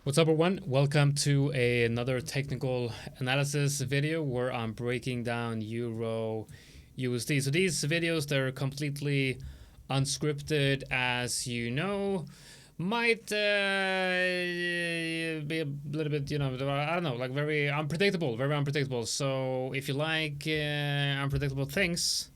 What's up, everyone? Welcome to another technical analysis video where I'm breaking down Euro USD. So these videos, they're completely unscripted, as you know. Might be a little bit, I don't know, like very unpredictable. So if you like unpredictable things,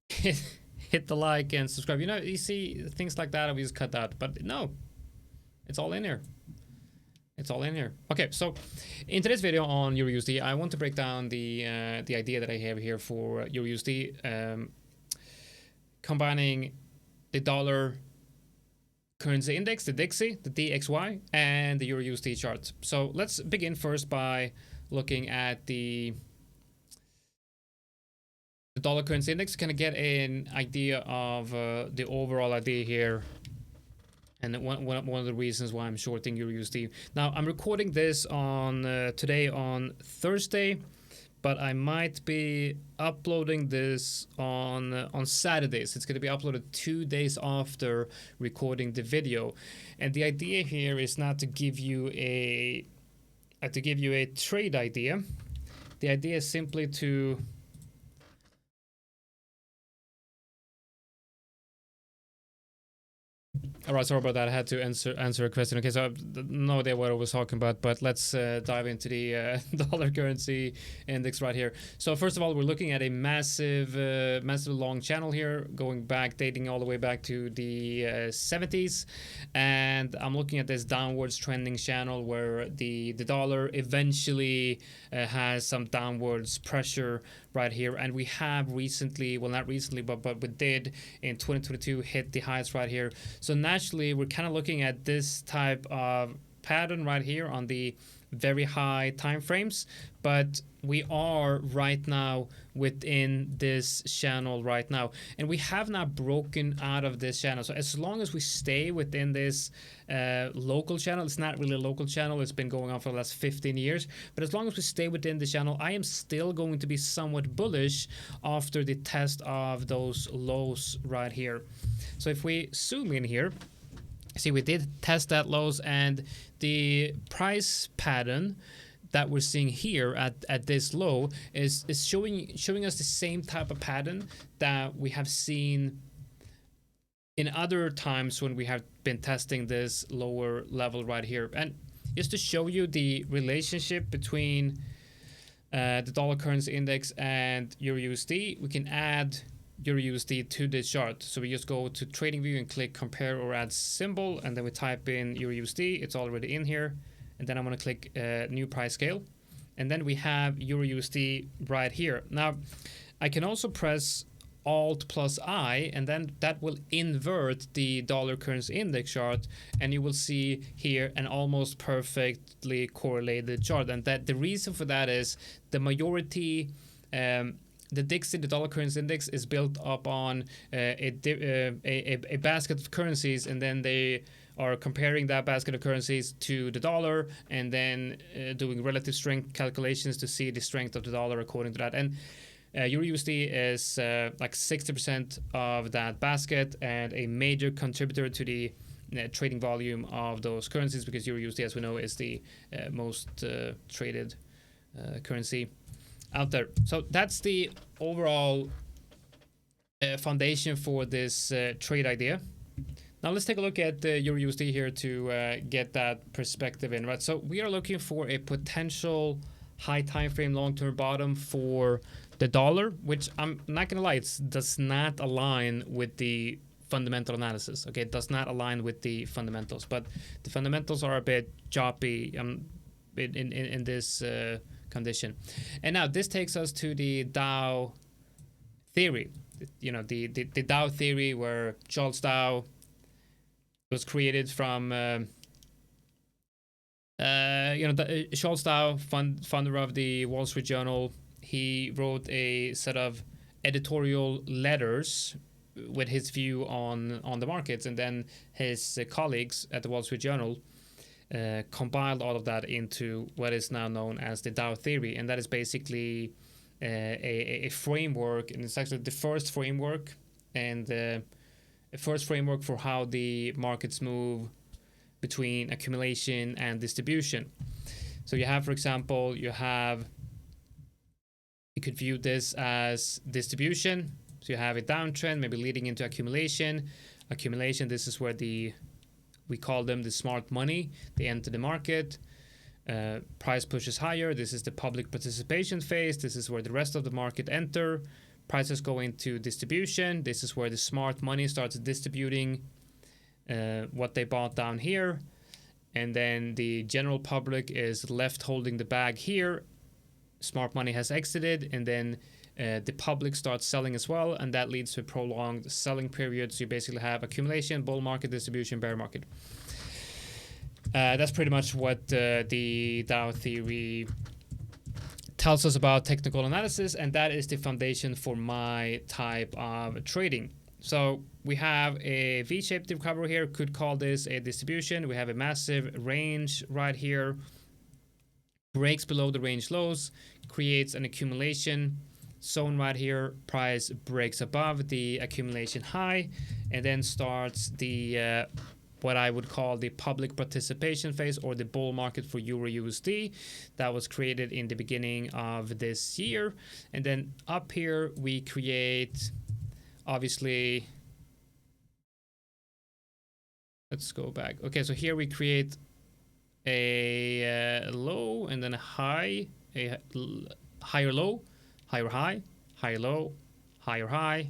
hit the like and subscribe. You see things like that, we just cut out, but no, it's all in here. It's all in here. Okay, so in today's video on EURUSD, I want to break down the idea that I have here for EURUSD, combining the dollar currency index, the DXY, the DXY, and the EURUSD chart. So let's begin first by looking at the dollar currency index to kind of get an idea of the overall idea here. And one of the reasons why I'm shorting EURUSD. Now, I'm recording this on today on Thursday, but I might be uploading this on Saturdays. It's going to be uploaded 2 days after recording the video. And the idea here is not to give you a trade idea. The idea is simply to all right, sorry about that. I had to answer a question. Okay, so I have no idea what I was talking about, but let's dive into the dollar currency index right here. So first of all, we're looking at a massive long channel here, dating all the way back to the 70s, and I'm looking at this downwards trending channel where the dollar eventually has some downwards pressure right here, and we have recently, well, not recently, but we did in 2022 hit the highs right here. So naturally, we're kind of looking at this type of pattern right here on the very high time frames, but we are right now within this channel right now, and we have not broken out of this channel. So as long as we stay within this local channel, it's not really a local channel, it's been going on for the last 15 years, but as long as we stay within the channel, I am still going to be somewhat bullish after the test of those lows right here. So if we zoom in here, see, we did test that lows, and the price pattern that we're seeing here at this low is showing us the same type of pattern that we have seen in other times when we have been testing this lower level right here. And just to show you the relationship between the dollar currency index and EURUSD, we can add EURUSD to this chart. So we just go to trading view and click compare or add symbol, and then we type in EURUSD. It's already in here, and then I'm going to click new price scale, and then we have EURUSD right here. Now I can also press Alt plus I, and then that will invert the dollar currency index chart, and you will see here an almost perfectly correlated chart. And that the reason for that is the majority the DXY, the dollar currency index, is built up on a basket of currencies, and then they are comparing that basket of currencies to the dollar, and then doing relative strength calculations to see the strength of the dollar according to that. And EURUSD is like 60% of that basket, and a major contributor to the trading volume of those currencies, because EURUSD, as we know, is the most traded currency out there. So that's the overall foundation for this trade idea. Now let's take a look at the EURUSD here to get that perspective in, right? So we are looking for a potential high time frame long-term bottom for the dollar, which I'm not gonna lie, it does not align with the fundamental analysis. Okay, it does not align with the fundamentals, but the fundamentals are a bit choppy in this condition. And now this takes us to the Dow theory. You know, the Dow theory, where Charles Dow was created from Charles Dow, founder of the Wall Street Journal. He wrote a set of editorial letters with his view on the markets, and then his colleagues at the Wall Street Journal compiled all of that into what is now known as the Dow theory. And that is basically a framework, and it's actually the first framework, and a first framework for how the markets move between accumulation and distribution. So you have, for example, you could view this as distribution. So you have a downtrend, maybe leading into accumulation. Accumulation, this is where we call them the smart money. They enter the market. Price pushes higher. This is the public participation phase. This is where the rest of the market enter. Prices go into distribution. This is where the smart money starts distributing what they bought down here. And then the general public is left holding the bag here. Smart money has exited, and then the public starts selling as well, and that leads to a prolonged selling period. So you basically have accumulation, bull market, distribution, bear market. That's pretty much what the Dow theory tells us about technical analysis, and that is the foundation for my type of trading. So we have a V-shaped recovery here, could call this a distribution. We have a massive range right here, breaks below the range lows, creates an accumulation zone right here, price breaks above the accumulation high, and then starts the what I would call the public participation phase, or the bull market for EURUSD that was created in the beginning of this year. And then up here we create, obviously, let's go back. Okay, so here we create a low and then a high, a higher low, higher high, higher low, higher high,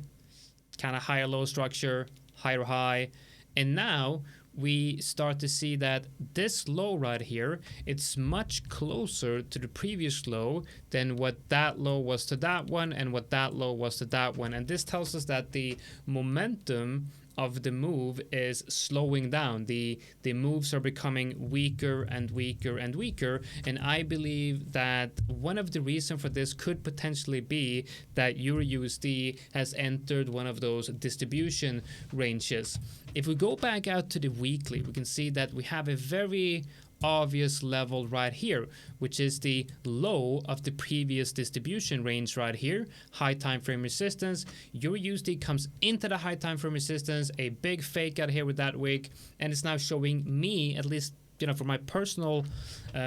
kind of higher low structure, higher high. And now we start to see that this low right here, it's much closer to the previous low than what that low was to that one and what that low was to that one. And this tells us that the momentum of the move is slowing down. The moves are becoming weaker and weaker and weaker. And I believe that one of the reasons for this could potentially be that EURUSD has entered one of those distribution ranges. If we go back out to the weekly, we can see that we have a very obvious level right here, which is the low of the previous distribution range right here, high time frame resistance. EURUSD comes into the high time frame resistance, a big fake out here with that wick, and it's now showing me, at least, you know, from my personal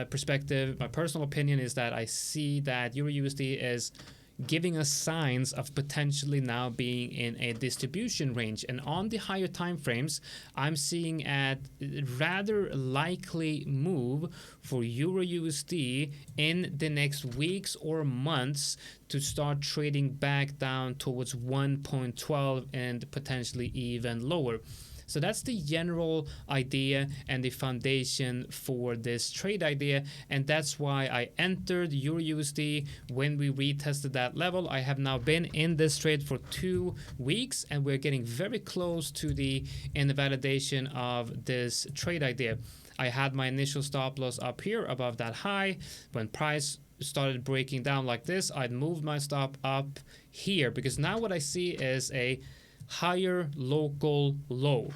perspective, my personal opinion is that I see that EURUSD is giving us signs of potentially now being in a distribution range. And on the higher time frames, I'm seeing a rather likely move for EURUSD in the next weeks or months to start trading back down towards 1.12 and potentially even lower. So that's the general idea and the foundation for this trade idea, and that's why I entered EURUSD when we retested that level. I have now been in this trade for 2 weeks, and we're getting very close to the invalidation of this trade idea. I had my initial stop loss up here above that high. When price started breaking down like this, I'd moved my stop up here, because now what I see is a higher local low,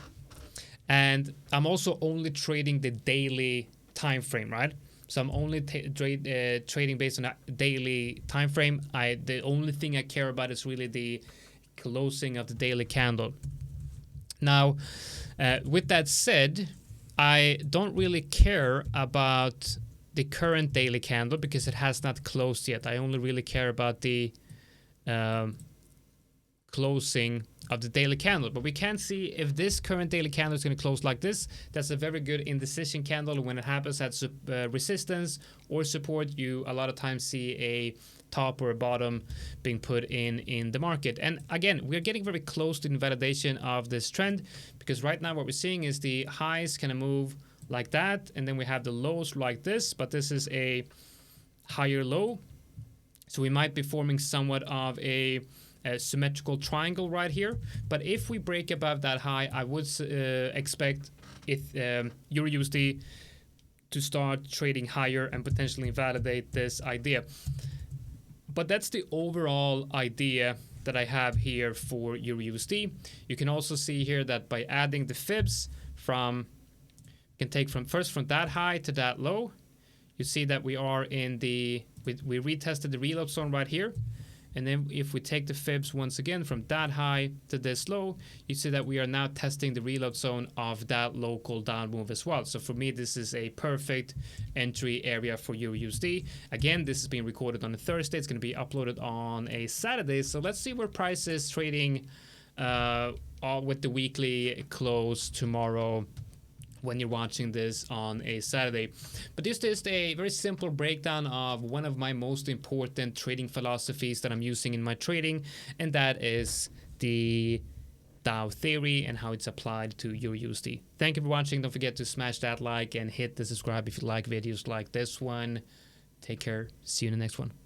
and I'm also only trading the daily time frame, right? So I'm only trading based on a daily time frame. The only thing I care about is really the closing of the daily candle. Now, with that said, I don't really care about the current daily candle because it has not closed yet. I only really care about the closing of the daily candle. But we can see if this current daily candle is going to close like this, that's a very good indecision candle. When it happens at resistance or support, you a lot of times see a top or a bottom being put in the market. And again, we're getting very close to invalidation of this trend, because right now what we're seeing is the highs kind of move like that, and then we have the lows like this, but this is a higher low. So we might be forming somewhat of a symmetrical triangle right here. But if we break above that high, I would expect EURUSD to start trading higher and potentially validate this idea. But that's the overall idea that I have here for EURUSD. You can also see here that by adding the fibs from, you can take from that high to that low, you see that we are in the, we retested the reload zone right here. And then if we take the fibs once again from that high to this low, you see that we are now testing the reload zone of that local down move as well. So for me, this is a perfect entry area for EURUSD. Again, this is being recorded on a Thursday. It's going to be uploaded on a Saturday. So let's see where price is trading with the weekly close tomorrow when you're watching this on a Saturday. But this is a very simple breakdown of one of my most important trading philosophies that I'm using in my trading, and that is the Dow theory and how it's applied to EURUSD. Thank you for watching. Don't forget to smash that like and hit the subscribe if you like videos like this one. Take care. See you in the next one.